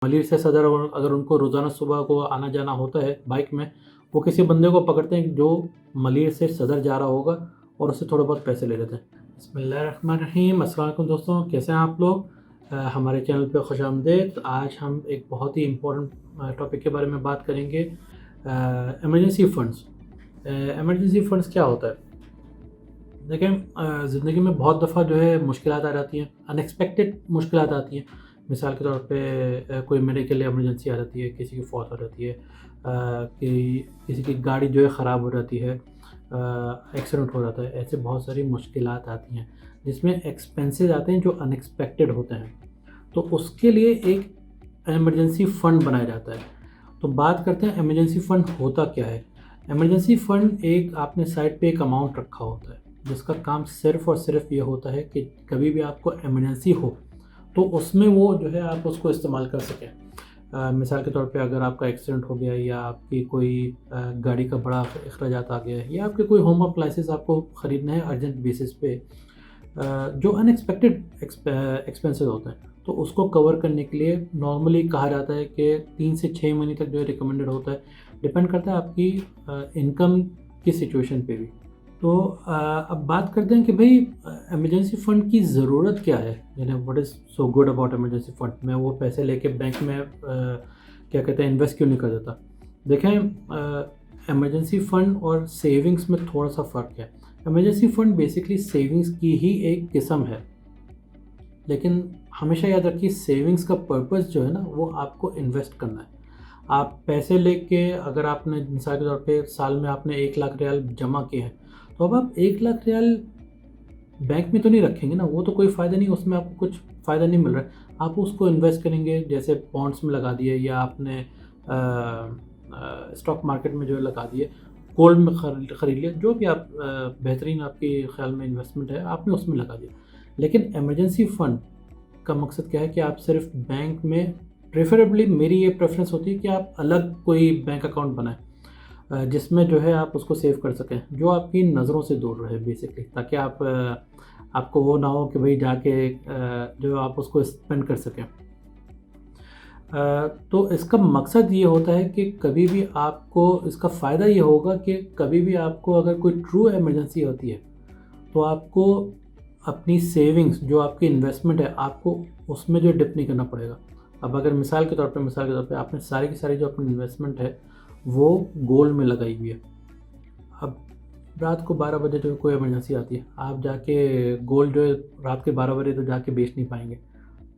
मलिर से सदर अगर उनको रोज़ाना सुबह को आना जाना होता है बाइक में, वो किसी बंदे को पकड़ते हैं जो मलिर से सदर जा रहा होगा और उससे थोड़े बहुत पैसे ले लेते हैं। बिस्मिल्लाहिर्रहमानिर्रहीम, अस्सलाम वालेकुम दोस्तों, कैसे हैं आप लोग? हमारे चैनल पे खुशामदीद। आज हम एक बहुत ही इम्पोर्टेंट टॉपिक के बारे में बात करेंगे, इमरजेंसी फ़ंड्स। इमरजेंसी फ़ंड्स क्या होता है? देखें, ज़िंदगी में बहुत दफ़ा जो है मुश्किलात आ जाती हैं, अनएक्सपेक्टेड मुश्किलात आती हैं। मिसाल के तौर पे कोई मेडिकल इमरजेंसी आ जाती है, किसी की फौत हो जाती है, कि किसी की गाड़ी जो है ख़राब हो जाती है, एक्सीडेंट हो जाता है। ऐसे बहुत सारी मुश्किलात आती हैं जिसमें एक्सपेंसेस आते हैं जो अनएक्सपेक्टेड होते हैं, तो उसके लिए एक इमरजेंसी फ़ंड बनाया जाता है। तो बात करते हैं इमरजेंसी फ़ंड होता क्या है। इमरजेंसी फ़ंड एक आपने साइड पे एक अमाउंट रखा होता है जिसका काम सिर्फ़ और सिर्फ ये होता है कि कभी भी आपको इमरजेंसी हो तो उसमें वो जो है आप उसको इस्तेमाल कर सकें। मिसाल के तौर पे अगर आपका एक्सीडेंट हो गया या आपकी कोई गाड़ी का बड़ा अखराजात आ गया है या आपके कोई होम अप्लाइंसेस आपको ख़रीदना है अर्जेंट बेसिस पे, जो अनएक्सपेक्टेड एक्सपेंसेस होते हैं, तो उसको कवर करने के लिए नॉर्मली कहा जाता है कि 3 से 6 महीने तक जो है रिकमेंडेड होता है। डिपेंड करता है आपकी इनकम की सिचुएशन पे भी। तो अब बात करते हैं कि भाई इमरजेंसी फ़ंड की ज़रूरत क्या है, यानी what is so good about emergency fund. मैं वो पैसे लेके बैंक में क्या कहते हैं इन्वेस्ट क्यों नहीं कर देता। देखें, इमरजेंसी फ़ंड और सेविंग्स में थोड़ा सा फ़र्क है। इमरजेंसी फ़ंड बेसिकली सेविंग्स की ही एक किस्म है, लेकिन हमेशा याद रखिए सेविंग्स का पर्पस जो है ना वो आपको इन्वेस्ट करना है। आप पैसे लेके अगर आपने मिसाल के तौर पे साल में आपने 1 लाख रियाल जमा किए हैं, तो अब आप 1 लाख रियाल बैंक में तो नहीं रखेंगे ना, वो तो कोई फ़ायदा नहीं, उसमें आपको कुछ फ़ायदा नहीं मिल रहा है। आप उसको इन्वेस्ट करेंगे, जैसे बॉन्ड्स में लगा दिए या आपने स्टॉक मार्केट में जो है लगा दिए, गोल्ड में ख़रीद लिया, जो भी आप बेहतरीन आपके ख़्याल में इन्वेस्टमेंट है आपने उसमें लगा दिया। लेकिन इमरजेंसी फ़ंड का मकसद क्या है कि आप सिर्फ बैंक में, प्रेफरेबली मेरी ये प्रेफरेंस होती है कि आप अलग कोई बैंक अकाउंट बनाएं जिसमें जो है आप उसको सेव कर सकें, जो आपकी नज़रों से दूर रहे बेसिकली, ताकि आपको वो ना हो कि भाई जाके जो आप उसको स्पेंड कर सकें। तो इसका मकसद ये होता है कि कभी भी आपको इसका फ़ायदा ये होगा कि कभी भी आपको अगर कोई ट्रू इमरजेंसी होती है तो आपको अपनी सेविंग्स जो आपकी इन्वेस्टमेंट है आपको उसमें जो डिप नहीं करना पड़ेगा। अब अगर मिसाल के तौर पे आपने सारी की सारी जो अपनी इन्वेस्टमेंट है वो गोल्ड में लगाई हुई है। अब रात को 12 बजे जो कोई इमरजेंसी आती है, आप जाके गोल्ड जो है रात के 12 बजे तो जाके बेच नहीं पाएंगे,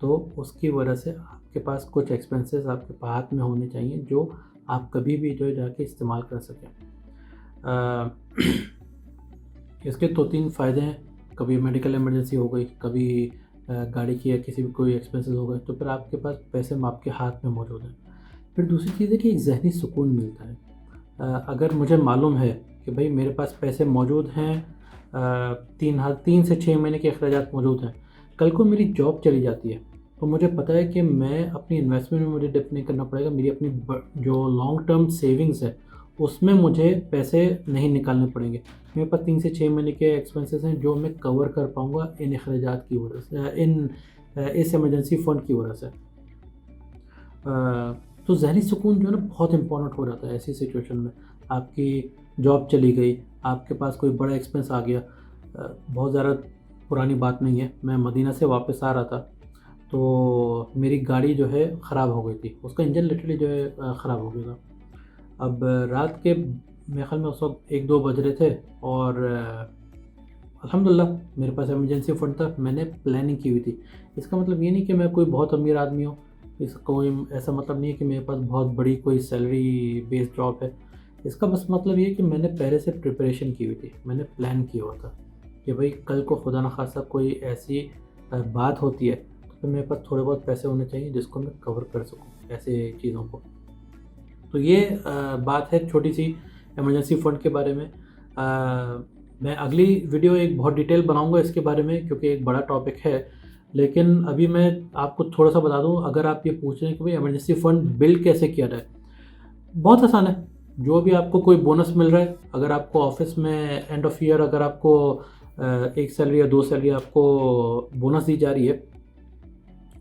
तो उसकी वजह से आपके पास कुछ एक्सपेंसेस आपके हाथ में होने चाहिए जो आप कभी भी जो है जाके इस्तेमाल कर सकें। इसके 2-3 फ़ायदे हैं। कभी मेडिकल इमरजेंसी हो गई, कभी गाड़ी की या किसी भी कोई एक्सपेंसेस हो गए, तो फिर आपके पास पैसे आपके हाथ में मौजूद हैं। फिर दूसरी चीज़ है कि एक ज़हनी सुकून मिलता है। अगर मुझे मालूम है कि भाई मेरे पास पैसे मौजूद हैं, 3 से 6 महीने के अखराजात मौजूद हैं, कल को मेरी जॉब चली जाती है तो मुझे पता है कि मैं अपनी इन्वेस्टमेंट में मुझे डिप नहीं करना पड़ेगा, मेरी अपनी जो लॉन्ग टर्म सेविंग्स है उसमें मुझे पैसे नहीं निकालने पड़ेंगे। मेरे पास 3 से 6 महीने के एक्सपेंसेस हैं जो मैं कवर कर पाऊँगा इन अखराजात की वजह से, इस इमरजेंसी फ़ंड की वजह से। तो ज़हनी सुकून जो है ना बहुत इम्पोर्टेंट हो जाता है ऐसी सिचुएशन में। आपकी जॉब चली गई, आपके पास कोई बड़ा एक्सपेंस आ गया, बहुत ज़्यादा पुरानी बात नहीं है, मैं मदीना से वापस आ रहा था तो मेरी गाड़ी जो है ख़राब हो गई थी, उसका इंजन लिटरली जो है ख़राब हो गया था। अब रात के मेरे ख़्याल में उस वक्त 1-2 बज रहे थे और अल्हम्दुलिल्लाह मेरे पास इमरजेंसी फ़ंड था, मैंने प्लानिंग की हुई थी। इसका मतलब ये नहीं कि मैं कोई बहुत अमीर आदमी हूँ, इसका कोई ऐसा मतलब नहीं है कि मेरे पास बहुत बड़ी कोई सैलरी बेस्ड जॉब है। इसका बस मतलब ये है कि मैंने पहले से प्रिपरेशन की हुई थी, मैंने प्लान किया हुआ था कि भाई कल को खुदा न खास्ता कोई ऐसी बात होती है तो फिर मेरे पास थोड़े बहुत पैसे होने चाहिए जिसको मैं कवर कर सकूँ ऐसे चीज़ों को। तो ये बात है छोटी सी इमरजेंसी फ़ंड के बारे में। मैं अगली वीडियो एक बहुत डिटेल बनाऊंगा इसके बारे में क्योंकि एक बड़ा टॉपिक है, लेकिन अभी मैं आपको थोड़ा सा बता दूं। अगर आप ये पूछ रहे हैं कि भाई इमरजेंसी फ़ंड बिल्ड कैसे किया जाए, बहुत आसान है। जो भी आपको कोई बोनस मिल रहा है, अगर आपको ऑफिस में एंड ऑफ ईयर अगर आपको 1 सैलरी या 2 सैलरी आपको बोनस दी जा रही है,